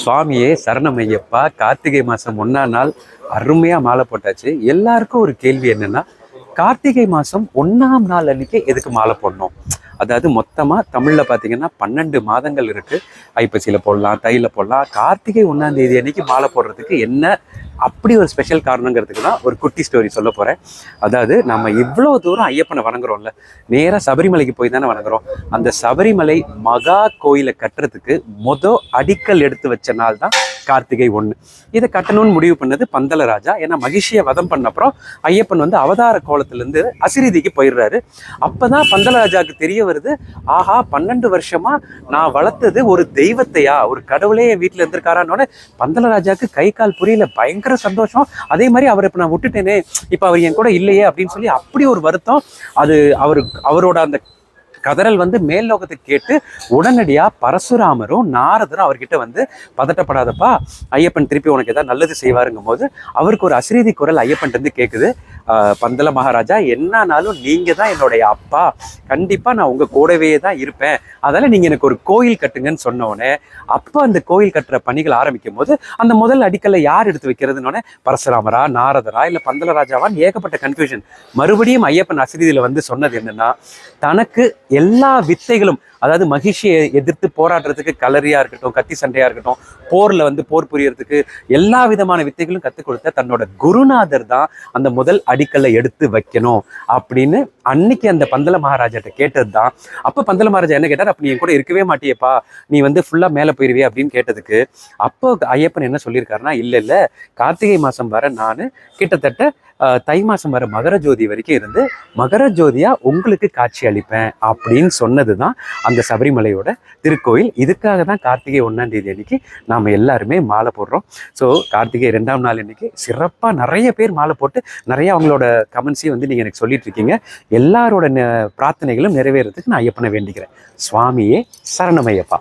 சுவாமியே சரணமையப்பா. கார்த்திகை மாதம் 1ஆம் நாள் அருமையாக மாலை போட்டாச்சு. எல்லாருக்கும் ஒரு கேள்வி என்னென்னா, கார்த்திகை மாதம் 1ஆம் நாள் அன்றைக்கி எதுக்கு மாலை போடணும்? அதாவது மொத்தமாக தமிழில் பார்த்தீங்கன்னா 12 மாதங்கள் இருக்குது. ஐப்பசியில் போடலாம், தையில் போடலாம். கார்த்திகை 1ஆம் தேதி அன்றைக்கி மாலை போடுறதுக்கு என்ன அப்படி ஒரு ஸ்பெஷல் காரணங்கிறதுக்கு தான் ஒரு குட்டி ஸ்டோரி சொல்ல போகிறேன். அதாவது நம்ம இவ்வளோ தூரம் ஐயப்பனை வணங்குறோம்ல, நேராக சபரிமலைக்கு போய் தானே வணங்குறோம். அந்த சபரிமலை மகா கோயிலை கட்டுறதுக்கு அடிக்கல் எடுத்து வச்ச நாள் தான் கார்த்திகை 1. இதை கட்டணும்னு முடிவு பண்ணது பந்தலராஜா. ஏன்னா மகிழ்ச்சியை வதம் பண்ண அப்புறம் ஐயப்பன் வந்து அவதார கோலத்திலேருந்து அசிரீதிக்கு போயிடுறாரு. அப்போ தான் பந்தலராஜாவுக்கு தெரிய வருது, ஆஹா 12 வருஷமா நான் வளர்த்தது ஒரு தெய்வத்தையா, ஒரு கடவுளே என் வீட்டில் இருந்திருக்காரான்னு பந்தலராஜாவுக்கு கை கால் புரியல. பயங்கர சந்தோஷம். அதே மாதிரி அவர் இப்போ நான் விட்டுட்டேனே, இப்போ அவர் என் கூட இல்லையே அப்படின்னு சொல்லி அப்படி ஒரு வருத்தம். அது அவரோட அந்த கதறல் வந்து மேல் லோகத்துக்கு கேட்டு உடனடியாக பரசுராமரும் நாரதரும் அவர்கிட்ட வந்து, பதட்டப்படாதப்பா, ஐயப்பன் திருப்பி உனக்கு ஏதாவது நல்லது செய்வாருங்கும் போது அவருக்கு ஒரு அசிரீதி குரல் ஐயப்பன் வந்து கேட்குது. பந்தல மகாராஜா, என்னன்னாலும் நீங்கள் தான் என்னுடைய அப்பா, கண்டிப்பாக நான் உங்கள் கூடவே தான் இருப்பேன், அதனால் நீங்கள் எனக்கு ஒரு கோயில் கட்டுங்கன்னு சொன்னோடனே, அப்போ அந்த கோயில் கட்டுற பணிகள் ஆரம்பிக்கும் போது அந்த முதல் அடிக்கல்ல யார் எடுத்து வைக்கிறதுனோடனே பரசுராமரா, நாரதரா, இல்லை பந்தலராஜாவான்னு ஏகப்பட்ட கன்ஃபியூஷன். மறுபடியும் ஐயப்பன் அசிரீதியில் வந்து சொன்னது என்னன்னா, தனக்கு எல்லா வித்தைகளும், அதாவது மகிழ்ச்சியை எதிர்த்து போராடுறதுக்கு கலரியா இருக்கட்டும், கத்தி சண்டையா இருக்கட்டும், போர்ல வந்து போர் புரியறதுக்கு எல்லா விதமான வித்தைகளும் கற்றுக் கொடுத்த தன்னோட குருநாதர் தான் அந்த முதல் அடிக்கல்லை எடுத்து வைக்கணும் அப்படின்னு அன்னைக்கு அந்த பந்தல மகாராஜாட்ட கேட்டது தான். அப்போ பந்தல மகாராஜா என்ன கேட்டார், அப்ப நீ என் கூட இருக்கவே மாட்டியப்பா, நீ வந்து ஃபுல்லா மேலே போயிருவே அப்படின்னு கேட்டதுக்கு, அப்போ ஐயப்பன் என்ன சொல்லியிருக்காருன்னா, இல்லை கார்த்திகை மாதம் வர நான் கிட்டத்தட்ட தை மாதம் வர மகர ஜோதி வரைக்கும் இருந்து மகர ஜோதியா உங்களுக்கு காட்சி அளிப்பேன் அப்படின்னு சொன்னது தான் அந்த சபரிமலையோட திருக்கோயில். இதுக்காக தான் கார்த்திகை 1ஆம் தேதி அன்னைக்கு நாம் எல்லாருமே மாலை போடுறோம். ஸோ கார்த்திகை 2ஆம் நாள் அன்னைக்கு சிறப்பாக நிறைய பேர் மாலை போட்டு நிறைய அவங்களோட கமெண்ட்ஸையும் வந்து நீங்கள் எனக்கு சொல்லிட்டு இருக்கீங்க. எல்லாரோட பிரார்த்தனைகளும் நிறைவேறதுக்கு நான் ஐயப்பனை வேண்டிக்கிறேன். சுவாமியே சரணமையப்பா.